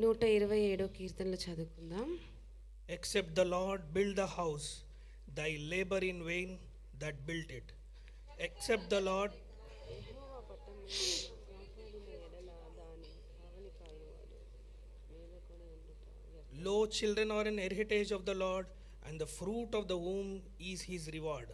127 కీర్తనలు చదువుకుందాం. Except the Lord build the house, thy labor in vain that built it. Except the Lord Lo, children are an heritage of the Lord, and the fruit of the womb is his reward.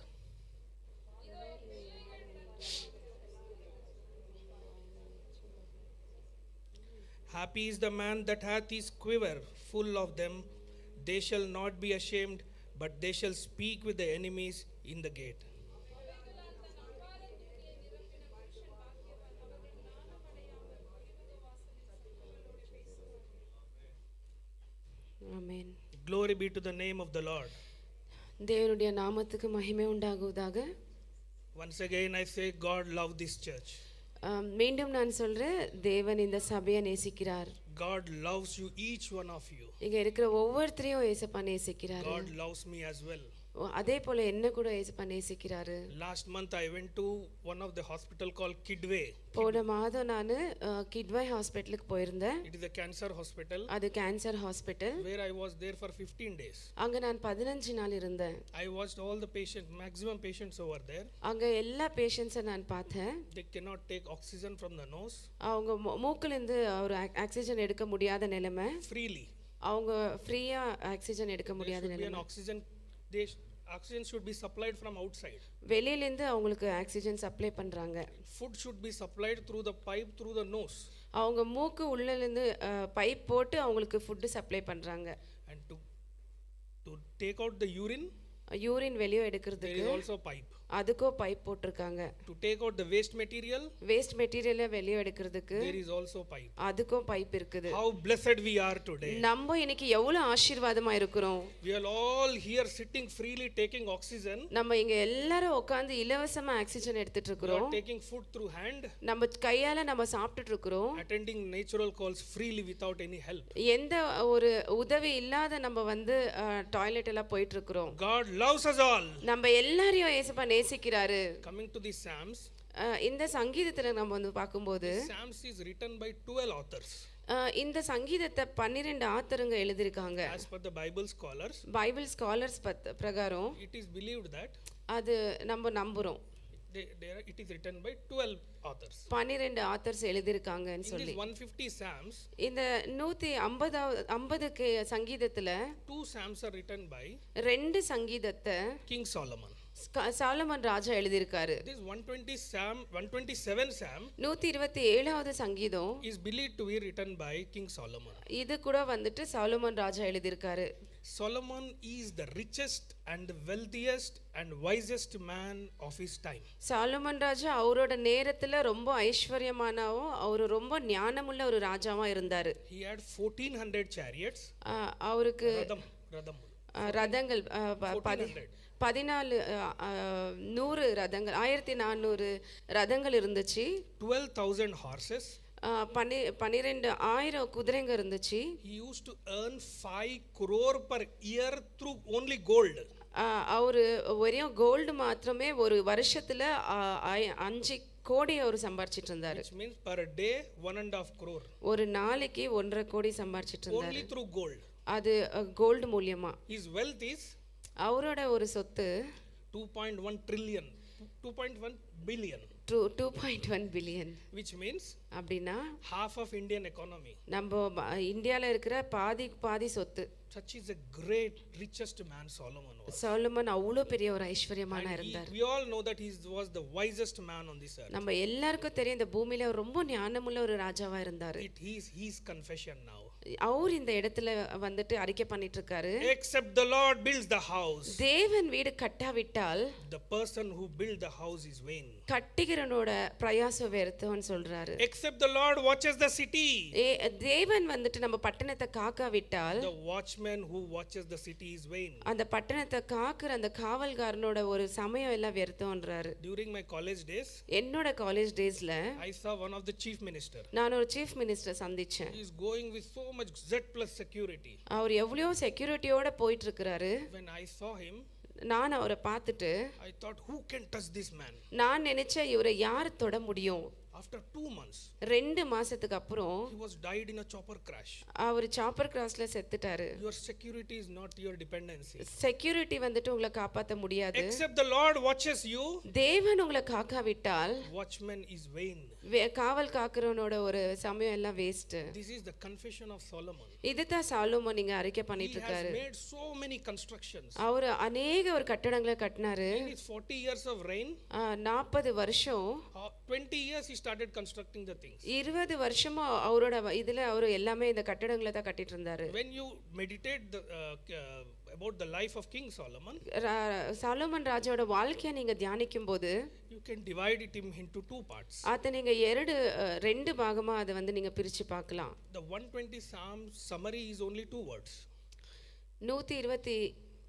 Happy is the man that hath his quiver full of them. They shall not be ashamed, but they shall speak with the enemies in the gate. Amen. Glory be to the name of the Lord. தேவனுடைய நாமத்துக்கு மகிமை உண்டாகுவதாக. Once again I say, God love this church. மீண்டும் நான் சொல்றேன், தேவன் இந்த சபையை நேசிக்கிறார். God loves you, each one of you. இங்க இருக்கிற ஒவ்வொருத்தரையும் இயேசுப்பா நேசிக்கிறார். God loves me as well. அதே போல என்ன கூட இயேசுப்பா நேசிக்கிறாரு. Last month I went to one of the hospital called Kidway. போன மாதம் நான் கிட்வே ஹாஸ்பிட்டலுக்கு போயிருந்தேன். It is a cancer hospital. அது cancer hospital. Where I was there for 15 days. அங்க நான் 15 நாள் இருந்தேன். I watched all the patients, maximum patients over there. அங்க எல்லா பேஷண்ட்ஸை நான் பார்த்தேன். They cannot take oxygen from the nose. அவங்க மூக்குல இருந்து ஒரு ஆக்சிஜன் எடுக்க முடியாத நிலைமை. Freely. அவங்க ஃப்ரீயா ஆக்சிஜன் எடுக்க முடியாத நிலைமை. Oxygen should be supplied from outside. வெளியில இருந்து அவங்களுக்கு ஆக்சிஜன் சப்ளை பண்றாங்க. Food should be supplied through the pipe through the nose. அவங்க மூக்கு உள்ள இருந்து பைப் போட்டு அவங்களுக்கு ஃபுட் சப்ளை பண்றாங்க. And to take out the urine, urine வெளியே எடுக்கிறதுக்கு there is also pipe. அதுக்கோ பைப் போட்டிருக்காங்க. To take out the waste material, waste மெட்டீரியலை வெளியே எடுக்கிறதுக்கு there is also pipe. அதுக்கோ பைப் இருக்குது. How blessed we are today. நம்ம இன்னைக்கு எவ்வளவு ஆசீர்வாதமா இருக்கிறோம். We are all here sitting freely taking oxygen. நம்ம இங்க எல்லாரும் உட்கார்ந்து இலவசமா ஆக்சிஜன் எடுத்துட்டு இருக்கிறோம். Taking food through hand. நம்ம கையால நம்ம சாப்பிட்டுட்டு இருக்கிறோம். Attending natural calls freely without any help. எந்த ஒரு உதவி இல்லாத நம்ம வந்து டாய்லெட் எல்லாம் போயிட்டு இருக்கிறோம். God loves us all. நம்ம எல்லாரையும் இயேசுப்பா நேசிக்கிறாரு. Coming to the Psalms, இந்த சங்கீதத்துல நம்ம வந்து பாக்கும்போது Psalms is written by 12 authors. இந்த சங்கீதத்தை 12 ஆத்தருங்க எழுதிருக்காங்க. As per the Bible scholars, Bible scholars பிரகாரம் it is believed that அது நம்ம நம்புறோம். it is written by 12 authors. 12 authors எழுதிருக்காங்கன்னு சொல்லி. In this 150 Psalms, இந்த 150 சங்கீதத்துல 2 Psalms are written by 2 சங்கீதத்தை King Solomon. சாலமன் ராஜா எழுதியிருக்காரு. This 127 Psalm 127வது சங்கீதம் is believed to be written by King Solomon. இது கூட வந்துட்டு சாலமன் ராஜா எழுதியிருக்காரு. Solomon is the richest and the wealthiest and wisest man of his time. Solomon ராஜா அவரோட நேரத்துல ரொம்ப ஐஸ்வர்யமானவும் அவர் ரொம்ப ஞானமுள்ள ஒரு ராஜாவா இருந்தாரு. He had 1400 chariots. அவருக்கு ரதங்கள் 100 ரதங்கள் 1400 ரதங்கள் இருந்துச்சு. 12,000 horses. 12,000 குதிரைங்க இருந்துச்சு. He used to earn 5 crore per year through only gold. அவரு வெறும் கோல்டு மாத்திரமே ஒரு வருஷத்துல 5 கோடி அவர் சம்பாரிச்சிட்டு இருந்தாரு. Which means per day 1.5 crore. ஒரு நாளைக்கு 1.5 கோடி சம்பாரிச்சிட்டு இருந்தாரு. Only through gold. அது கோல்டு மூலமா. His wealth is அவரோட ஒரு சொத்து 2.1 trillion, 2.1 billion. 2.1 billion. Which means அப்படின்னா half of Indian economy. நம்ம இந்தியால இருக்கிற பாதி சொத்து. Such is a great richest man Solomon was. Solomon அவ்வளவு பெரிய ஒரு ஐஸ்வர்யமான இருந்தார். We all know that he was the wisest man on this earth. நம்ம எல்லாருக்கும் தெரியும் இந்த பூமியில ரொம்ப ஞானமுள்ள ஒரு ராஜாவா இருந்தாரு. It is his confession now. அவர் இந்த இடத்துல வந்துட்டு அறிக்கை பண்ணிட்டு இருக்காரு. Except the Lord builds the house, தேவன் வீடு கட்டாவிட்டால் the person who build the house is vain. கட்டிக்கிறவனோட பிரயாசம் வியர்த்தம்னு சொல்றாரு. Except the Lord watches the city, தேவன் வந்துட்டு நம்ம பட்டணத்தை காக்காவிட்டால் the watchman who watches the city is vain. அந்த பட்டணத்தை காக்குற அந்த காவல்காரனோட ஒரு சமயம் எல்லாம் வியர்த்தம்ன்றாரு. During my college days, என்னோட காலேஜ் டேஸ்ல I saw one of the chief minister. நான் ஒரு சீஃப் மினிஸ்டர் சந்திச்சேன். He is going with so much Z plus security. அவர் எவ்வளவு செக்யூரிட்டியோட போயிட்டு இருக்காரு. When I saw him, நான் அவரை பார்த்துட்டு I thought, who can touch this man? நான் நினைச்சேன் இவரை யார் தொட முடியும். After 2 months, 2 மாசத்துக்கு அப்புறம் he was died in a chopper crash. அவர் சாப்பர் கிராஸ்ல செத்துட்டாரு. Your security is not your dependency. Security வந்துட்டு உங்களை காப்பாத்த முடியாது. Except the Lord watches you, தேவன் உங்களை காக்காவிட்டால் watchman is vain. காவல் காக்கிறவனோட ஒரு சமயம் எல்லாம் waste. This is the confession of Solomon. இதுதான் சாலோமோன் நீங்க அறிக்கை பண்ணிட்டு He has இருக்காரு. made so many constructions. அவர் அநேக ஒரு கட்டடங்களை கட்டினாரு. In his 40 years of reign, 40 வருஷம் 20 years he started constructing the things. 20 வருஷமா அவரோட இதுல அவர் எல்லாமே இந்த கட்டடங்களை தான் கட்டிட்டு இருந்தாரு. When you meditate about the life of King Solomon, Solomon ராஜாவோட வாழ்க்கையை நீங்க தியானிக்கும் போது you can divide it into 2 parts. அத நீங்க ரெண்டு பாகமா அதை வந்து நீங்க பிரிச்சு பார்க்கலாம். The 120 Psalms summary is only 2 words.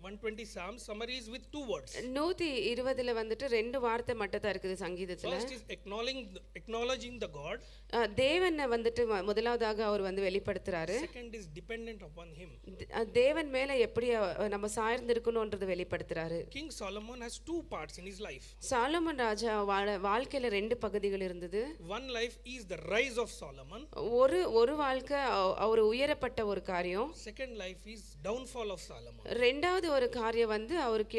120 Psalms summary is with 2 words. 120ல வந்துட்டு 2 வார்த்தை மட்டும் தான் இருக்குது சங்கீதத்துல. First is acknowledging the God. தேவனை வந்துட்டு முதலாவதாக அவர் வந்து வெளிப்படுத்துறாரு. Second is dependent upon him. தேவன் மேல எப்படி நம்ம சார்ந்து இருக்கணும்ன்றது வெளிப்படுத்துறாரு. King Solomon has 2 parts in his life. Solomon ராஜா வாழ்க்கையில 2 பகுதிகள் இருந்தது. One life is the rise of Solomon. ஒரு வாழ்க்கை அவர் உயரப்பட்ட ஒரு காரியம். Second life is downfall of Solomon. ரெண்டாவது ஒரு காரியம் வந்து அவருக்கு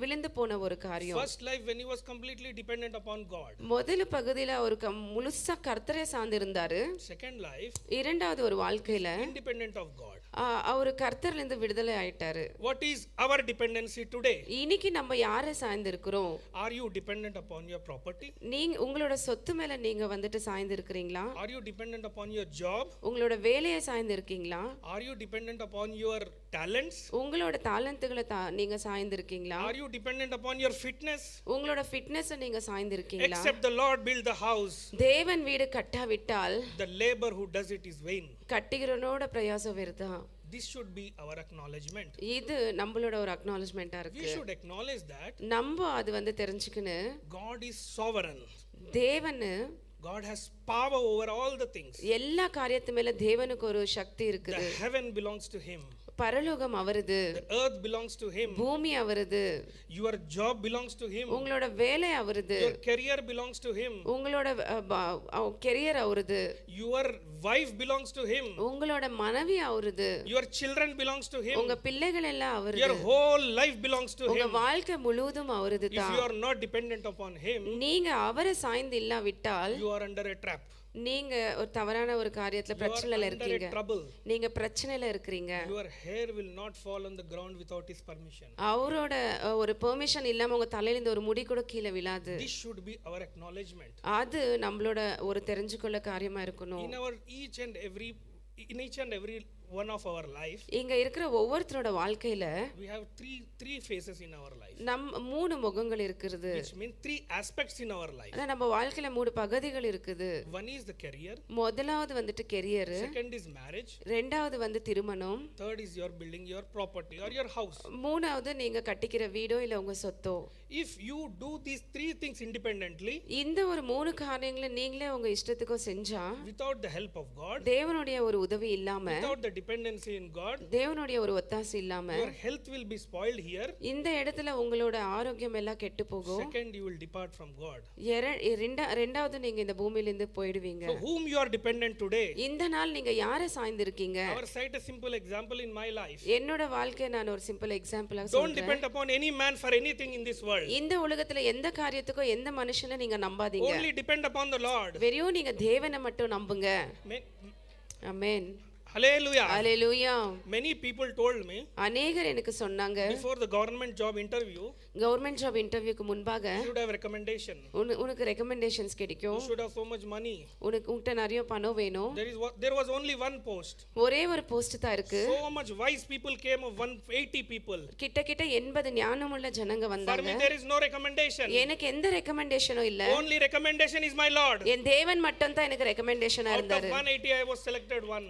விழுந்து போன ஒரு காரியம். First life when he was completely dependent upon God. முதல் பகுதியில அவருக்கு முழுசா கர்த்தரை சார்ந்து இருந்தாரு. Second life, இரண்டாவது ஒரு வாழ்க்கையில independent of God. அவர் கர்த்தர்ல இருந்து விடுதலை ஆயிட்டாரு. What is our dependency today? இன்னைக்கு நம்ம யாரை சார்ந்து இருக்கிறோம்? Are you dependent upon your property? நீங்க உங்களோட சொத்து மேல நீங்க வந்துட்டு சார்ந்து இருக்கீங்களா? Are you dependent upon your job? உங்களோட வேலையை சார்ந்து இருக்கீங்களா? Are you dependent upon your talents? உங்களோட டாலன்ட்களை நீங்க சார்ந்து இருக்கீங்களா? Are you dependent upon your fitness? உங்களோட ஃபிட்னஸ் நீங்க சார்ந்து இருக்கீங்களா? Except the Lord build the house, தேவன் வீடு கட்டாவிட்டால் the labor who does it is vain. கட்டுகிறவனோட பிரயாசம் விருதான். This should be our acknowledgement. இது நம்மளோட ஒரு அக்னாலஜ்மெண்டா இருக்கு. We should acknowledge that நம்ம அது வந்து தெரிஞ்சுக்கணும். God is sovereign. தேவன் God has power over all the things. எல்லா காரியத்து மேல தேவனுக்கு ஒரு சக்தி இருக்குது. The heaven belongs to him. பரலோகம் அவரது. The earth belongs to him. பூமி அவரது. Your job belongs to him. உங்களோட வேலை அவரது. Your career belongs to him. உங்களோட கரியர் அவரது. Your wife belongs to him. உங்களோட மனைவி அவரது. Your children belongs to him. உங்க பிள்ளைகள் எல்லாம் அவரது. Your whole life belongs to உங்க him. வாழ்க்கை முழுவதும் அவரது If தான். you are not dependent upon him, நீங்க அவரை சாய்ந்து இல்லாவிட்டால் you are under a trap. நீங்க ஒரு தவறான ஒரு காரியத்துல You are பிரச்சனையில under a இருக்கீங்க. trouble. நீங்க பிரச்சனையில இருக்கீங்க. Your hair will not fall on the ground without his permission. அவரோட ஒரு பெர்மிஷன் இல்லாம உங்க தலையில இருந்து ஒரு முடி கூட கீழே விழாது. This should be our acknowledgement. அது நம்மளோட ஒரு தெரிஞ்சுக்கொள்ள காரியமா இருக்கணும். In each and every one of our life, இங்க இருக்கிற ஒவ்வொருத்தரோட வாழ்க்கையில we have three phases in our life, நம் 3 முகங்கள் இருக்குது. which means 3 aspects in our life. நம்ம வாழ்க்கையில 3 பகுதிகள் இருக்குது. One is the career, முதலாவது வந்துட்டு கெரியர், second is marriage, ரெண்டாவது வந்து திருமணம், third is your building your property or your house. மூணாவது நீங்க கட்டிக்கிற வீடோ இல்ல உங்க சொத்தோ. If you do these 3 things independently, இந்த ஒரு 3 காரியங்களை நீங்களே உங்க இஷ்டத்துக்கு செஞ்சா, without the help of God, தேவனுடைய ஒரு உதவி இல்லாம, without the dependency in God, தேவனுடைய ஒரு ஒத்தாசை இல்லாம, your health will be spoiled here. இந்த இடத்துல உங்களோட ஆரோக்கியம் எல்லாம் கெட்டு போகும். Second, you will depart from God. ரெண்டாவது நீங்க இந்த பூமியில இருந்து போய்டுவீங்க. So whom you are dependent today? இந்த நாள் நீங்க யாரை சார்ந்து இருக்கீங்க? I will cite a simple example in my life. என்னோட வாழ்க்கை நான் ஒரு சிம்பிள் எக்ஸாம்பிளா சொல்றேன். Don't depend upon any man for anything in this world. இந்த உலகத்துல எந்த காரியத்துக்கோ எந்த மனுஷனை நீங்க நம்பாதீங்க. Only depend upon the Lord. வெறும் நீங்க தேவனை மட்டும் நம்புங்க. ஆமென். Hallelujah. Hallelujah. Many people told me, அநேகர் எனக்கு சொன்னாங்க, before the government job interview, government job இன்டர்வியூக்கு முன்பாக you should have recommendation. உனக்கு ரெக்கமெண்டேஷன்ஸ் கிடைக்கும். You should have so much money. உன்கிட்ட நிறைய பணம் வேணும். There was only one post. ஒரே ஒரு போஸ்ட் தான் இருக்கு. So much wise people came of 180 people. கிட்ட 80 ஞானமுள்ள ஜனங்க வந்தாங்க. For me there is no recommendation. எனக்கு எந்த ரெக்கமெண்டேஷனும் இல்ல. Only recommendation is my Lord. என் தேவன் மட்டும் தான் எனக்கு ரெக்கமெண்டேஷனா இருந்தாரு. Out of 180 I was selected one.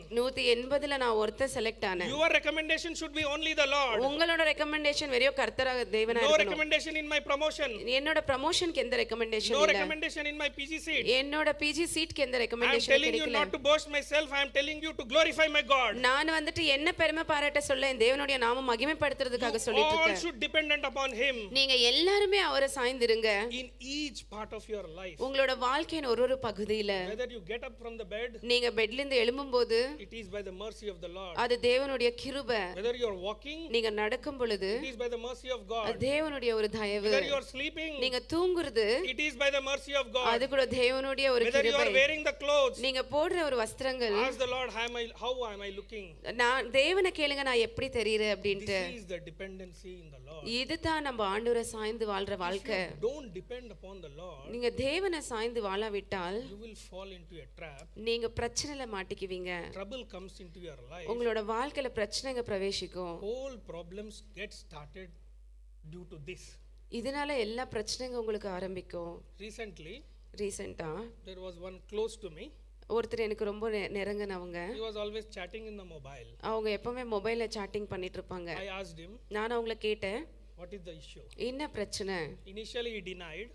80ல நான் ஒருத்தர் செலக்ட் ஆனேன். Your recommendation should be only the Lord. உங்களோட ரெக்கமெண்டேஷன் வெறும் கர்த்தராக தேவனா No இருக்கணும். recommendation in my promotion. என்னோட ப்ரமோஷனுக்கு எந்த ரெக்கமெண்டேஷன் No இல்ல. recommendation in my PG seat. என்னோட பிஜி சீட்க்கு எந்த I am recommendation telling you கிடைக்கல. not to boast myself. I am telling you to glorify my God. நான் வந்துட்டு என்ன பெருமை பாராட்ட சொல்ல என் தேவனுடைய நாமம் மகிமைப்படுத்துறதுக்காக சொல்லிட்டு All இருக்கேன். should dependent upon Him நீங்க எல்லாருமே அவரை சாய்ந்திருங்க. in each part of your life. உங்களோட வாழ்க்கையின் ஒரு பகுதியில Whether you get up from the bed, நீங்க பெட்ல இருந்து எழும்பும்போது it is by the mercy of the Lord. அது தேவனுடைய கிருபை. Whether you are walking, நீங்க நடக்கும் பொழுது it is by the mercy of அது God. தேவனுடைய ஒரு தயவு. Whether you are sleeping, நீங்க தூங்குறது it is by the mercy of God. அது கூட தேவனுடைய ஒரு Whether you கிருபை. are wearing the clothes, நீங்க போடுற ஒரு வஸ்திரங்கள் ask the Lord, how am I looking? நான் தேவனை கேளுங்க நான் எப்படி தெரியுறேன் அப்படின்ட்டு. This is the dependency in the Lord. இதுதான் நம்ம ஆண்டவரை சாய்ந்து வாழ்ற வாழ்க்கை. Don't depend upon the Lord, நீங்க தேவனை சாய்ந்து வாழாவிட்டால் you will fall into a trap. நீங்க பிரச்சனையில மாட்டிக்குவீங்க. Trouble comes into your life. உங்களோட வாழ்க்கையில பிரச்சனைங்க பிரவேசிக்கும். Whole problems get started due to this. இதனால எல்லா பிரச்சனைங்க உங்களுக்கு ஆரம்பிக்கும். Recently, ரீசெண்டா there was one close to me. ஒருத்தர் எனக்கு ரொம்ப நெருங்கினவங்க. He was always chatting in the mobile. அவங்க எப்பவுமே மொபைல்ல சாட்டிங் பண்ணிட்டு இருப்பாங்க. I asked him, நான் அவங்கள கேட்டேன், what is the issue? என்ன பிரச்சனை? Initially he denied.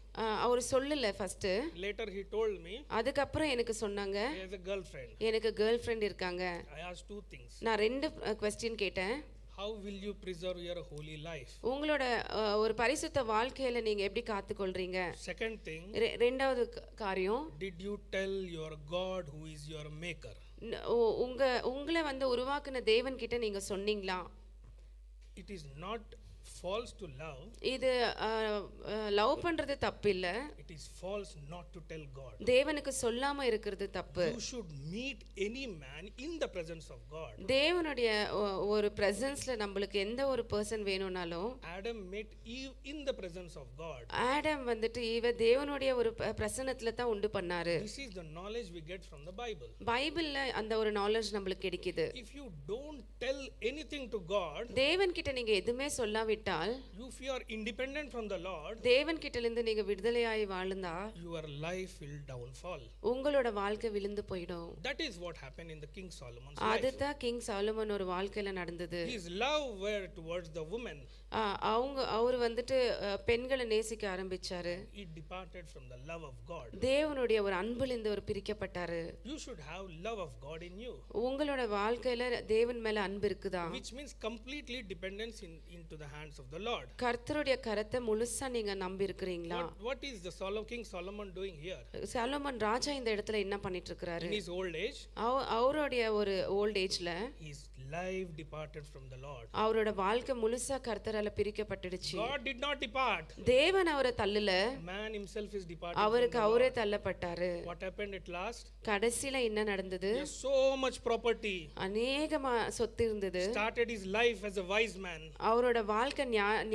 அவர் சொல்லல first. Later he told me அதுக்கப்புறம் எனக்கு சொன்னாங்க, he has a girlfriend. எனக்கு கேர்ள் ஃப்ரெண்ட் இருக்காங்க. I asked two things. நான் ரெண்டு क्वेश्चन கேட்டேன். How will you preserve your holy life? உங்களோட ஒரு பரிசுத்த வாழ்க்கையில நீங்க எப்படி காத்துக்கொள்றீங்க? Second thing, ரெண்டாவது காரியம், did you tell your God who is your maker? உங்களை வந்து உருவாக்குன தேவன் கிட்ட நீங்க சொன்னீங்களா? It is not false to love. இது லவ் பண்றது தப்பு இல்ல. It is false not to tell God. தேவனுக்கு சொல்லாம இருக்கிறது தப்பு. You should meet any man in the presence of God. தேவனுடைய ஒரு பிரசன்ஸ்ல நம்மளுக்கு எந்த ஒரு பர்சன் வேணும்னாலும் Adam met Eve in the presence of God. Adam வந்துட்டு ஈவ தேவனுடைய ஒரு பிரசன்னத்துல தான் உண்டு பண்ணாரு. This is the knowledge we get from the Bible. பைபிள்ல அந்த ஒரு நாலேஜ் நம்மளுக்கு கிடைக்குது. If you don't tell anything to God, தேவன் கிட்ட நீங்க எதுமே சொல்லாவிட்டால், if you are independent from the Lord, தேவன் கிட்ட இருந்து நீங்க விடுதலையாய் வாழ்ந்தா your life will downfall. உங்களோட வாழ்க்கை விழுந்து போய்டும். That is what happened in the King Solomon's life. அதுதான் கிங் சாலமன் ஒரு வாழ்க்கையில நடந்தது. His love were towards the woman. அவர் வந்துட்டு பெண்களை நேசிக்க ஆரம்பிச்சாரு. He departed from the love of God. தேவனுடைய ஒரு அன்புல இருந்து ஒரு பிரிக்கப்பட்டாரு. You should have love of God in you. உங்களோட வாழ்க்கையில தேவன் மேல அன்பு இருக்குதா? Which means completely dependence into the hands of the Lord. கர்த்தருடைய கரத்தை முழுசா நீங்க நம்பி இருக்கிறீங்களா? What is the King Solomon doing here? Solomon ராஜா இந்த இடத்துல என்ன பண்ணிட்டு இருக்காரு? In his old age, அவருடைய ஒரு ஓல்ட் ஏஜ்ல his life departed from the Lord. அவரோட வாழ்க்கை முழுசா கர்த்தரால பிரிக்கப்பட்டுடுச்சு. God did not depart. தேவன் அவரை தள்ளல. Man himself is departed. அவருக்கு அவரே தள்ளப்பட்டாரு. What happened at last? கடைசில என்ன நடந்தது? So much property. அநேகமா சொத்து இருந்தது. Started his life as a wise man. அவரோட வாழ்க்கை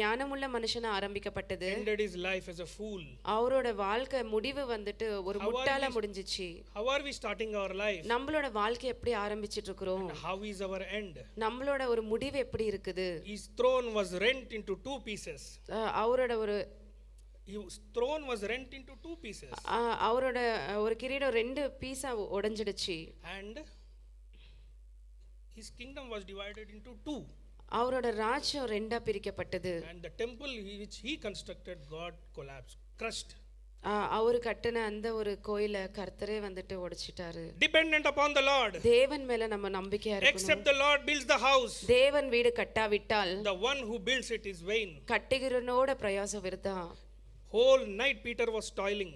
ஞானமுள்ள மனுஷனா ஆரம்பிக்கப்பட்டது. Ended his life as a fool. அவரோட வாழ்க்கை முடிவு வந்துட்டு ஒரு முட்டாளா முடிஞ்சிச்சு. How are we starting our life? நம்மளோட வாழ்க்கை எப்படி ஆரம்பிச்சிட்டு இருக்கோம்? How is our end? நம்மளோட ஒரு முடிவு எப்படி இருக்குது? His throne was rent into two pieces. அவரோட ஒரு His throne was rent into two pieces. அவரோட ஒரு கிரீடம் ரெண்டு பீஸா உடைஞ்சிடுச்சு. And his kingdom was divided into two. அவரோட ராஜ்யம் ரெண்டா பிரிக்கப்பட்டது. And the temple which he constructed, God collapsed, crushed. அவர் கட்டின அந்த ஒரு கோயிலை கர்த்தரே வந்துட்டு உடைச்சிட்டாரு. Dependent upon the Lord. தேவன் மேல நம்ம நம்பிக்கையா இருக்கணும். Except the Lord builds the house, தேவன் வீடு கட்டாவிட்டால் the one who builds it is vain. கட்டுகிறவனோட பிரயாசம் விருதா. Whole night Peter was toiling.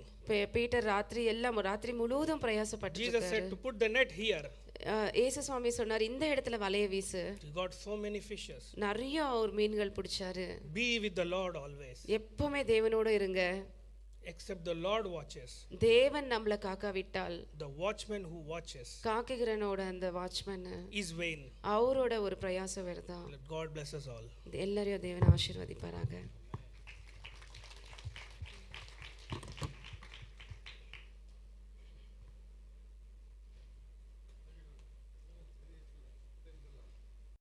Peter ராத்திரி முழுவதும் பிரயாசப்பட்டு Jesus said to put the net here. இயேசு சுவாமி சொன்னார் இந்த இடத்துல வலைய வீசு. He got so many fishes. நிறைய ஒரு மீன்கள் பிடிச்சாரு. Be with the Lord always. எப்பவுமே தேவனோட இருங்க. Except the Lord watches. தேவன் நம்மள காக்காவிட்டால், the watchman who watches காக்குகிறனோட அந்த வாட்ச்மேன் is vain. அவரோட ஒரு பிரயாசம் விருதா. Let God bless us all. எல்லாரையும் தேவன் ஆசீர்வதிப்பாராக.